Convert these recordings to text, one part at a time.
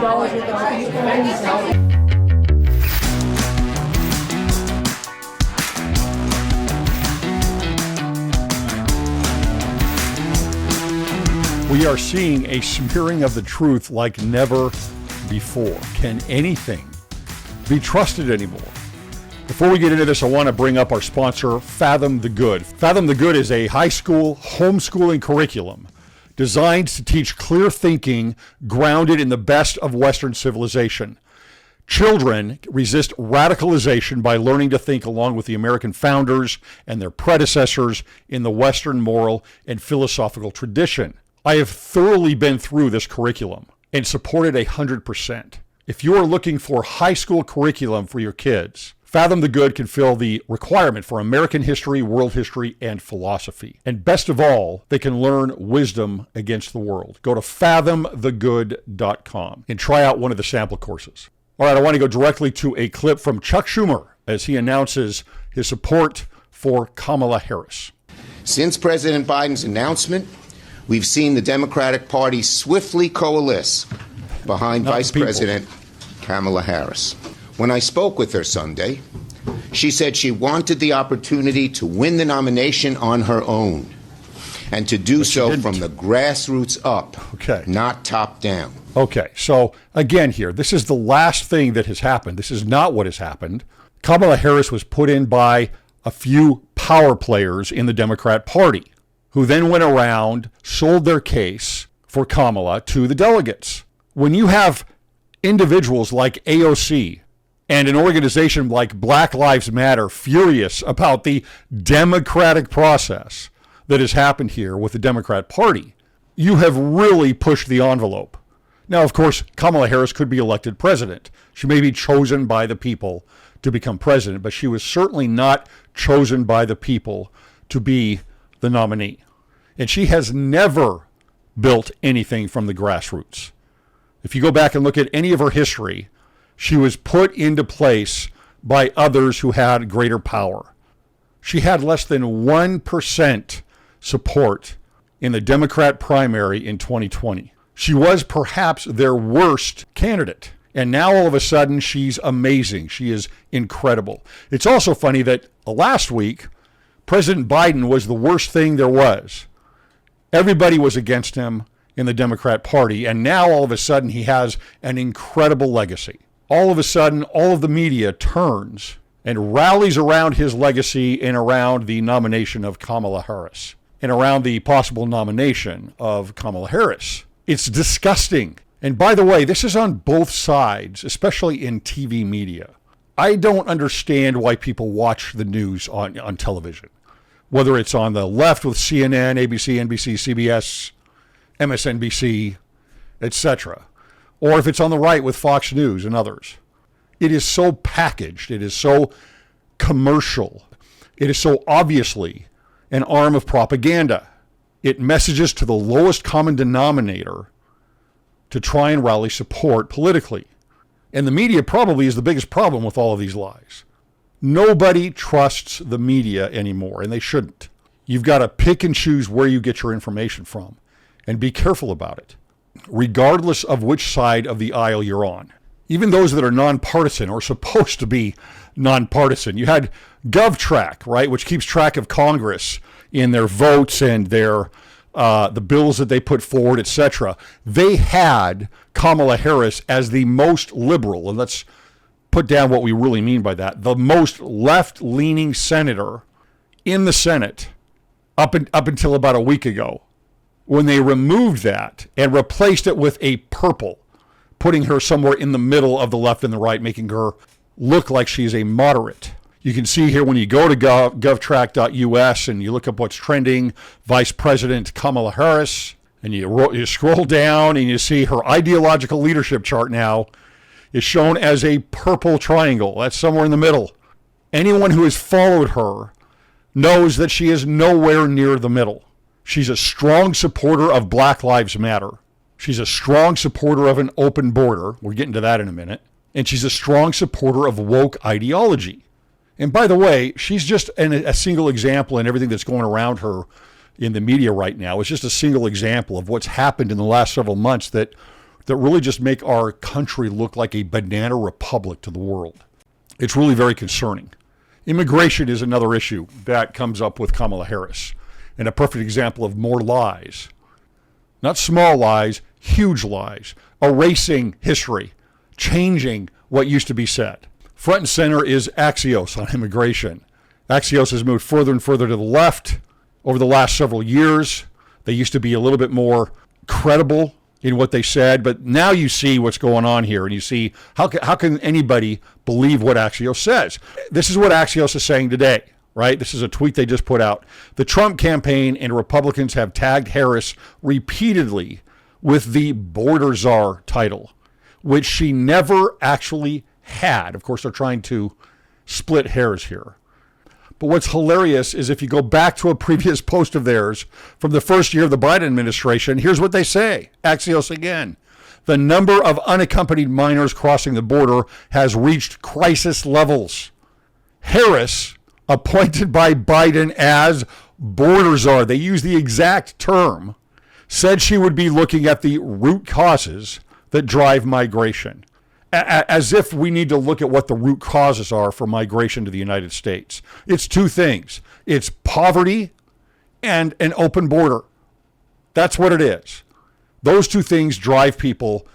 We are seeing a smearing of the truth like never before. Can anything be trusted anymore? Before we get into this, I want to bring up our sponsor, Fathom the Good. Fathom the Good is a high school homeschooling curriculum designed to teach clear thinking grounded in the best of Western civilization. Children resist radicalization by learning to think along with the American founders and their predecessors in the Western moral and philosophical tradition. I have thoroughly been through this curriculum and support it 100%. If you are looking for high school curriculum for your kids, Fathom the Good can fill the requirement for American history, world history, and philosophy. And best of all, they can learn wisdom against the world. Go to fathomthegood.com and try out one of the sample courses. All right, I want to go directly to a clip from Chuck Schumer as he announces his support for Kamala Harris. Since President Biden's announcement, we've seen the Democratic Party swiftly coalesce behind Vice President Kamala Harris. When I spoke with her Sunday, she said she wanted the opportunity to win the nomination on her own and to do so from the grassroots up, not top down. Okay, so again here, this is the last thing that has happened. This is not what has happened. Kamala Harris was put in by a few power players in the Democrat Party who then went around, sold their case for Kamala to the delegates. When you have individuals like AOC and an organization like Black Lives Matter furious about the democratic process that has happened here with the Democrat Party, you have really pushed the envelope. Now, of course, Kamala Harris could be elected president. She may be chosen by the people to become president, but she was certainly not chosen by the people to be the nominee. And she has never built anything from the grassroots. If you go back and look at any of her history, she was put into place by others who had greater power. She had less than 1% support in the Democrat primary in 2020. She was perhaps their worst candidate. And now all of a sudden, she's amazing. She is incredible. It's also funny that last week, President Biden was the worst thing there was. Everybody was against him in the Democrat Party. And now all of a sudden, he has an incredible legacy. All of a sudden, all of the media turns and rallies around his legacy and around the nomination of Kamala Harris and around the possible nomination of Kamala Harris. It's disgusting. And by the way, this is on both sides, especially in TV media. I don't understand why people watch the news on television, whether it's on the left with CNN, ABC, NBC, CBS, MSNBC, etc., or if it's on the right with Fox News and others. It is so packaged. It is so commercial. It is so obviously an arm of propaganda. It messages to the lowest common denominator to try and rally support politically. And the media probably is the biggest problem with all of these lies. Nobody trusts the media anymore, and they shouldn't. You've got to pick and choose where you get your information from and be careful about it, regardless of which side of the aisle you're on. Even those that are nonpartisan or supposed to be nonpartisan. You had GovTrack, right, which keeps track of Congress in their votes and their the bills that they put forward, etc. They had Kamala Harris as the most liberal, and let's put down what we really mean by that, the most left-leaning senator in the Senate up until about a week ago, when they removed that and replaced it with a purple, putting her somewhere in the middle of the left and the right, making her look like she's a moderate. You can see here when you go to govtrack.us and you look up what's trending, Vice President Kamala Harris, and you scroll down and you see her ideological leadership chart now is shown as a purple triangle. That's somewhere in the middle. Anyone who has followed her knows that she is nowhere near the middle. She's a strong supporter of Black Lives Matter. She's a strong supporter of an open border. We're getting to that in a minute. And she's a strong supporter of woke ideology. And by the way, she's just a single example in everything that's going around her in the media right now. It's just a single example of what's happened in the last several months that that really just make our country look like a banana republic to the world. It's really very concerning. Immigration is another issue that comes up with Kamala Harris, and a perfect example of more lies. Not small lies, huge lies, erasing history, changing what used to be said. Front and center is Axios on immigration. Axios has moved further and further to the left over the last several years. They used to be a little bit more credible in what they said, but now you see what's going on here, and you see how can anybody believe what Axios says? This is what Axios is saying today, right? This is a tweet they just put out. The Trump campaign and Republicans have tagged Harris repeatedly with the border czar title, which she never actually had. Of course, they're trying to split hairs here. But what's hilarious is if you go back to a previous post of theirs from the first year of the Biden administration, here's what they say. Axios again. The number of unaccompanied minors crossing the border has reached crisis levels. Harris, appointed by Biden as border czar, they use the exact term, said she would be looking at the root causes that drive migration. As if we need to look at what the root causes are for migration to the United States. It's two things. It's poverty and an open border. That's what it is. Those two things drive people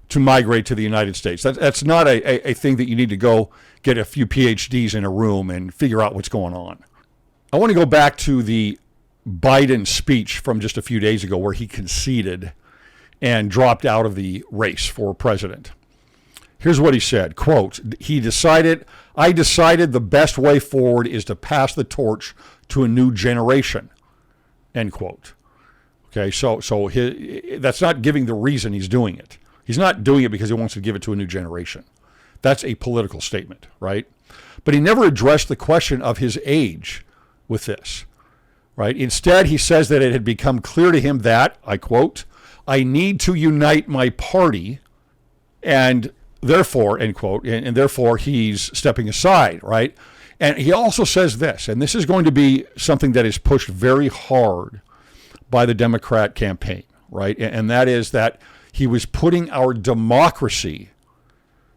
to migrate to the United States. That's not a thing that you need to go get a few PhDs in a room and figure out what's going on. I want to go back to the Biden speech from just a few days ago where he conceded and dropped out of the race for president. Here's what he said, quote, I decided the best way forward is to pass the torch to a new generation, end quote. Okay, so that's not giving the reason he's doing it. He's not doing it because he wants to give it to a new generation. That's a political statement, right? But he never addressed the question of his age with this, right? Instead, he says that it had become clear to him that, I quote, I need to unite my party and therefore, end quote, and therefore he's stepping aside, right? And he also says this, and this is going to be something that is pushed very hard by the Democrat campaign, right? And that is that he was putting our democracy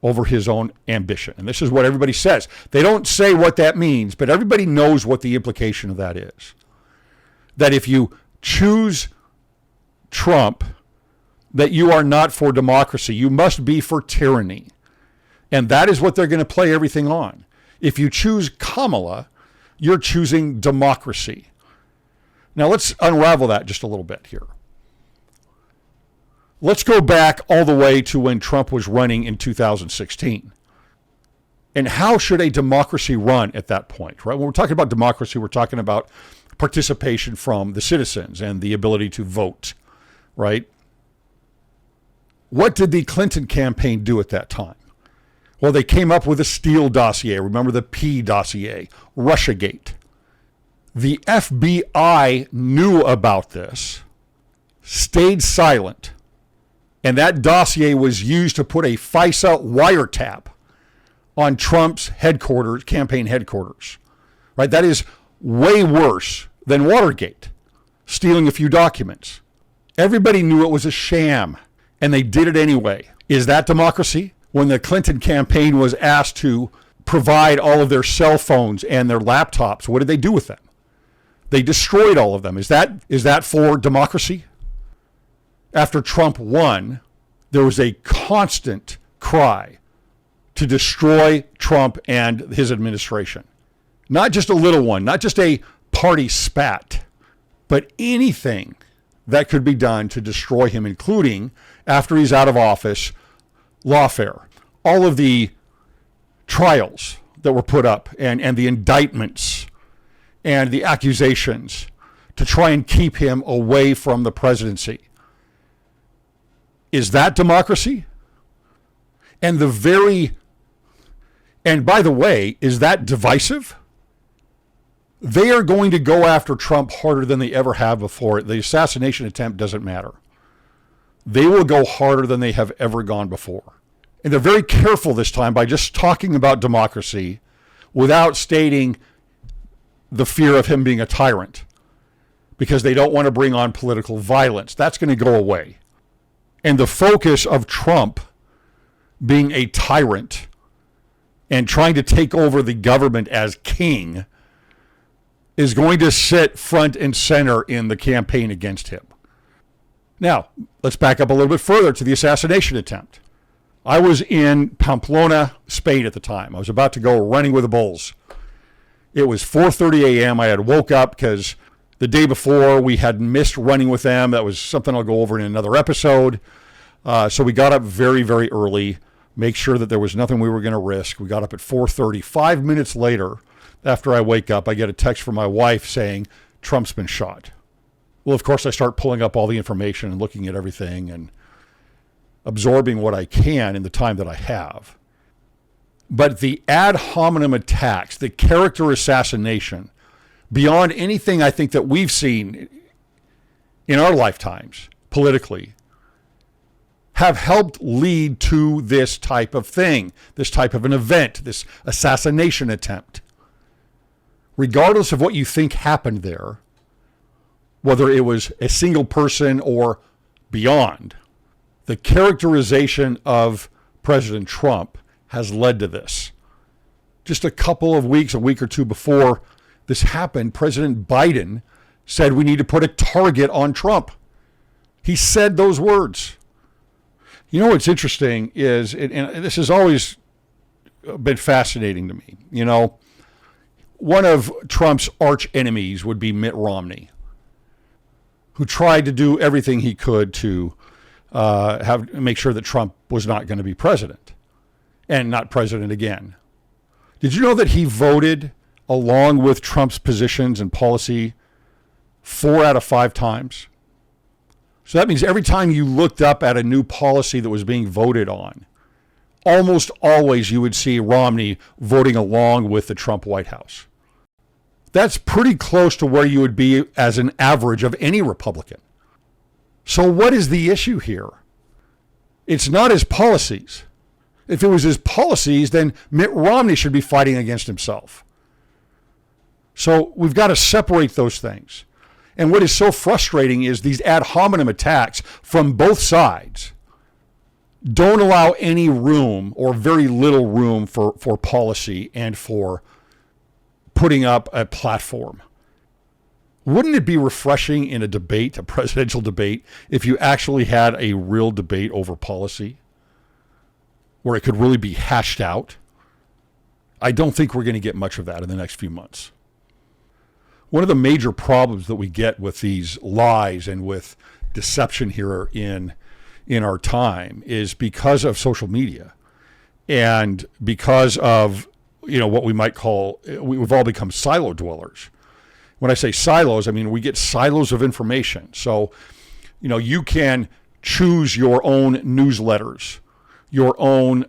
over his own ambition. And this is what everybody says. They don't say what that means, but everybody knows what the implication of that is. That if you choose Trump, that you are not for democracy. You must be for tyranny. And that is what they're going to play everything on. If you choose Kamala, you're choosing democracy. Now let's unravel that just a little bit here. Let's go back all the way to when Trump was running in 2016. And how should a democracy run at that point, right? When we're talking about democracy, we're talking about participation from the citizens and the ability to vote, right? What did the Clinton campaign do at that time? Well, they came up with a Steele dossier. Remember the P dossier, Russiagate. The FBI knew about this, stayed silent, and that dossier was used to put a FISA wiretap on Trump's headquarters, campaign headquarters. Right? That is way worse than Watergate, stealing a few documents. Everybody knew it was a sham, and they did it anyway. Is that democracy? When the Clinton campaign was asked to provide all of their cell phones and their laptops, what did they do with them? They destroyed all of them. Is that for democracy? After Trump won, there was a constant cry to destroy Trump and his administration. Not just a little one, not just a party spat, but anything that could be done to destroy him, including, after he's out of office, lawfare. All of the trials that were put up and the indictments and the accusations to try and keep him away from the presidency. Is that democracy? And by the way, is that divisive? They are going to go after Trump harder than they ever have before. The assassination attempt doesn't matter. They will go harder than they have ever gone before. And they're very careful this time by just talking about democracy without stating the fear of him being a tyrant, because they don't want to bring on political violence. That's going to go away. And the focus of Trump being a tyrant and trying to take over the government as king is going to sit front and center in the campaign against him. Now, let's back up a little bit further to the assassination attempt. I was in Pamplona, Spain at the time. I was about to go running with the bulls. It was 4:30 a.m. I had woke up because the day before we had missed running with them. That was something I'll go over in another episode. So we got up very, very early, make sure that there was nothing we were going to risk. We got up at 4:30. 5 minutes later, after I wake up, I get a text from my wife saying, Trump's been shot. Well, of course, I start pulling up all the information and looking at everything and absorbing what I can in the time that I have. But the ad hominem attacks, the character assassination, beyond anything I think that we've seen in our lifetimes politically, have helped lead to this type of thing, this type of an event, this assassination attempt. Regardless of what you think happened there, whether it was a single person or beyond, the characterization of President Trump has led to this. Just a couple of weeks, a week or two before this happened, President Biden said we need to put a target on Trump. He said those words. You know what's interesting is, and this has always been fascinating to me, you know, one of Trump's arch enemies would be Mitt Romney, who tried to do everything he could to make sure that Trump was not going to be president and not president again. Did you know that he voted along with Trump's positions and policy 4 out of 5 times? So that means every time you looked up at a new policy that was being voted on, almost always you would see Romney voting along with the Trump White House. That's pretty close to where you would be as an average of any Republican. So what is the issue here? It's not his policies. If it was his policies, then Mitt Romney should be fighting against himself. So we've got to separate those things. And what is so frustrating is these ad hominem attacks from both sides don't allow any room or very little room for policy and for putting up a platform. Wouldn't it be refreshing in a debate, a presidential debate, if you actually had a real debate over policy where it could really be hashed out? I don't think we're going to get much of that in the next few months. One of the major problems that we get with these lies and with deception here in our time is because of social media and because of, you know, what we might call, we've all become silo dwellers. When I say silos, I mean we get silos of information. So, you know, you can choose your own newsletters, your own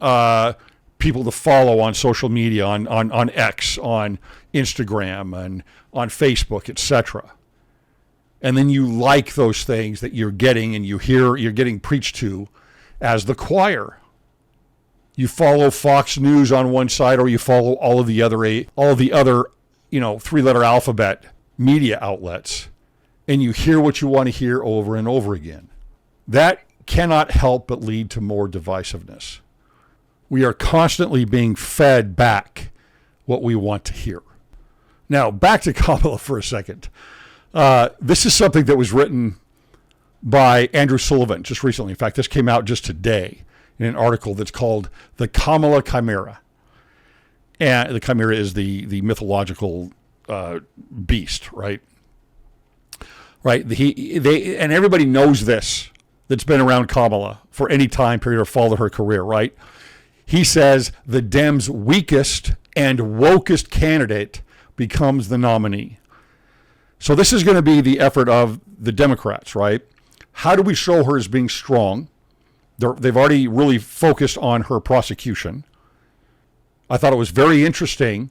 people to follow on social media, on X, on Instagram, and on Facebook, etc. And then you like those things that you're getting and you hear you're getting preached to as the choir. You follow Fox News on one side, or you follow all of the other, you know, 3-letter alphabet media outlets, and you hear what you want to hear over and over again. That cannot help but lead to more divisiveness. We are constantly being fed back what we want to hear. Now, back to Kamala for a second. This is something that was written by Andrew Sullivan just recently. In fact, this came out just today in an article that's called The Kamala Chimera. And the chimera is the mythological beast, right? Right. And everybody knows this that's been around Kamala for any time period or followed her career, right? He says the Dems' weakest and wokest candidate becomes the nominee. So this is going to be the effort of the Democrats, right? How do we show her as being strong? They've already really focused on her prosecution. I thought it was very interesting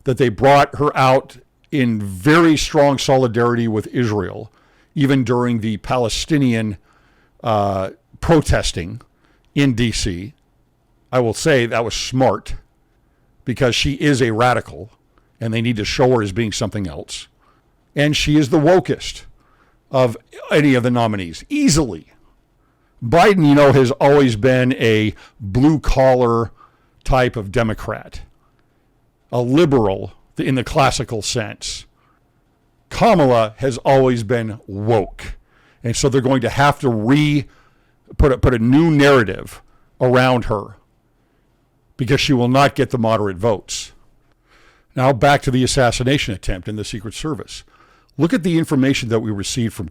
that they brought her out in very strong solidarity with Israel, even during the Palestinian protesting in D.C. I will say that was smart because she is a radical and they need to show her as being something else. And she is the wokest of any of the nominees, easily. Biden, has always been a blue-collar type of Democrat, a liberal in the classical sense. Kamala has always been woke. And so they're going to have to put a new narrative around her because she will not get the moderate votes. Now back to the assassination attempt in the Secret Service. Look at the information that we received from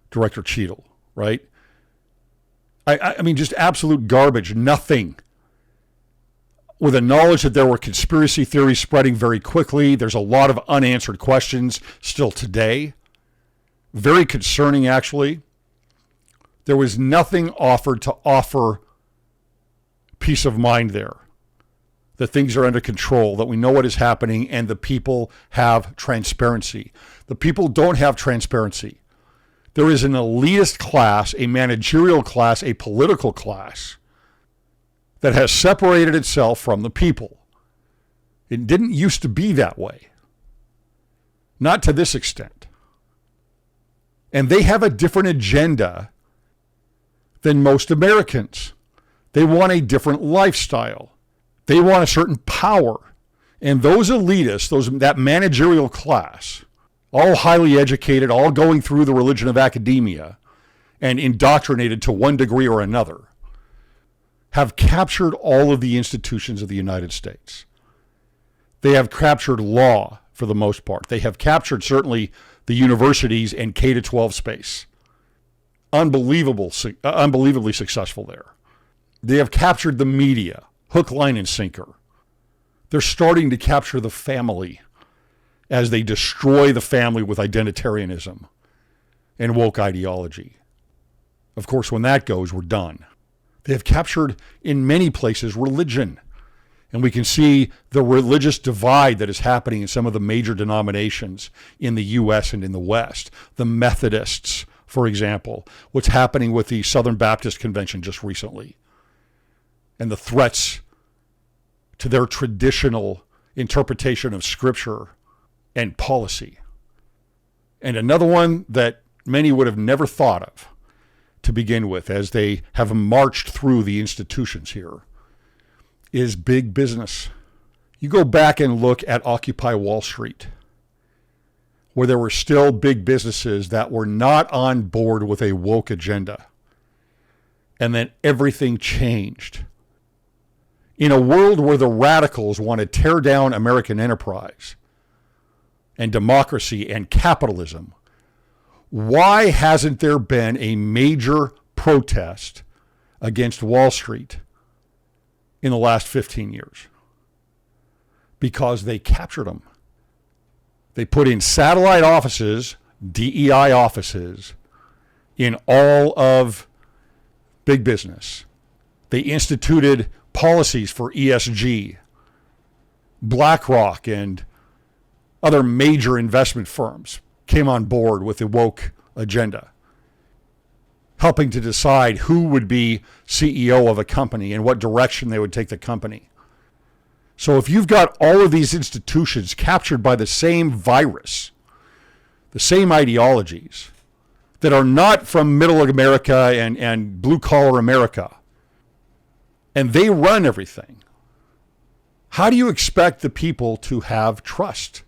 Director Cheadle, right? I mean, just absolute garbage, nothing. With the knowledge that there were conspiracy theories spreading very quickly, there's a lot of unanswered questions still today. Very concerning, actually. There was nothing offered to offer peace of mind there. That things are under control, that we know what is happening, and the people have transparency. The people don't have transparency. There is an elitist class, a managerial class, a political class that has separated itself from the people. It didn't used to be that way. Not to this extent. And they have a different agenda than most Americans. They want a different lifestyle. They want a certain power. And those elitists, that managerial class, all highly educated, all going through the religion of academia and indoctrinated to one degree or another, have captured all of the institutions of the United States. They have captured law for the most part. They have captured certainly the universities and K-12 space. Unbelievably successful there. They have captured the media, hook, line, and sinker. They're starting to capture the family as they destroy the family with identitarianism and woke ideology. Of course, when that goes, we're done. They have captured, in many places, religion. And we can see the religious divide that is happening in some of the major denominations in the U.S. and in the West. The Methodists, for example, what's happening with the Southern Baptist Convention just recently, and the threats to their traditional interpretation of Scripture and policy. And another one that many would have never thought of to begin with as they have marched through the institutions here is big business. You go back and look at Occupy Wall Street, where there were still big businesses that were not on board with a woke agenda. And then everything changed. In a world where the radicals want to tear down American enterprise and democracy and capitalism, why hasn't there been a major protest against Wall Street in the last 15 years? Because they captured them. They put in satellite offices, DEI offices, in all of big business. They instituted policies for ESG. BlackRock and other major investment firms came on board with the woke agenda, helping to decide who would be CEO of a company and what direction they would take the company. So if you've got all of these institutions captured by the same virus, the same ideologies that are not from middle America and blue-collar America, and they run everything, how do you expect the people to have trust?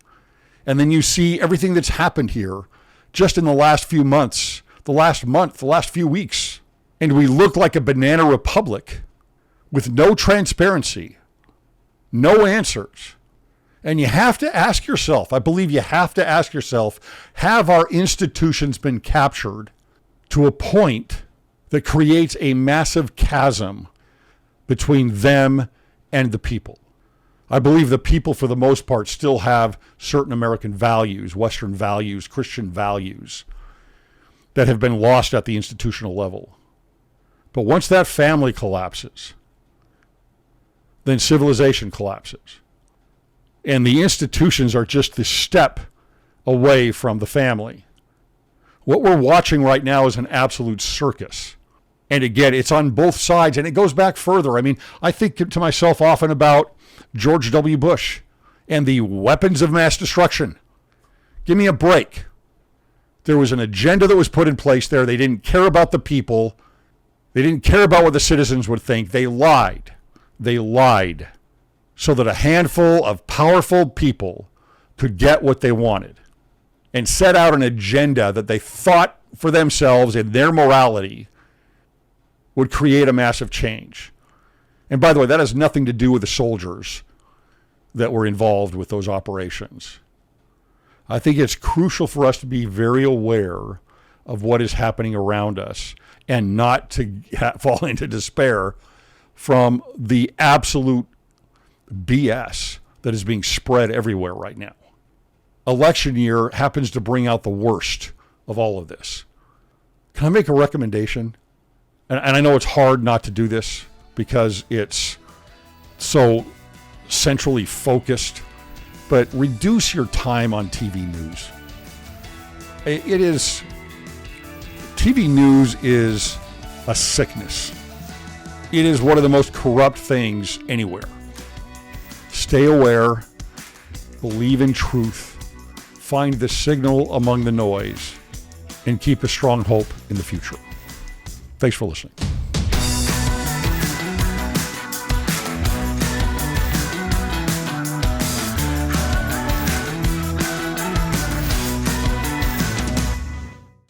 And then you see everything that's happened here just in the last few months, the last few weeks. And we look like a banana republic with no transparency, no answers. And you have to ask yourself, I believe you have to ask yourself, have our institutions been captured to a point that creates a massive chasm between them and the people? I believe the people, for the most part, still have certain American values, Western values, Christian values that have been lost at the institutional level. But once that family collapses, then civilization collapses. And the institutions are just the step away from the family. What we're watching right now is an absolute circus. And again, it's on both sides, and it goes back further. I mean, I think to myself often about George W. Bush and the weapons of mass destruction. Give me a break. There was an agenda that was put in place there. They didn't care about the people. They didn't care about what the citizens would think. They lied. They lied so that a handful of powerful people could get what they wanted and set out an agenda that they thought for themselves and their morality would create a massive change. And by the way, that has nothing to do with the soldiers that were involved with those operations. I think it's crucial for us to be very aware of what is happening around us and not to fall into despair from the absolute BS that is being spread everywhere right now. Election year happens to bring out the worst of all of this. Can I make a recommendation? And I know it's hard not to do this because it's so centrally focused, but reduce your time on TV news. TV news is a sickness. It is one of the most corrupt things anywhere. Stay aware, believe in truth, find the signal among the noise, and keep a strong hope in the future. Thanks for listening.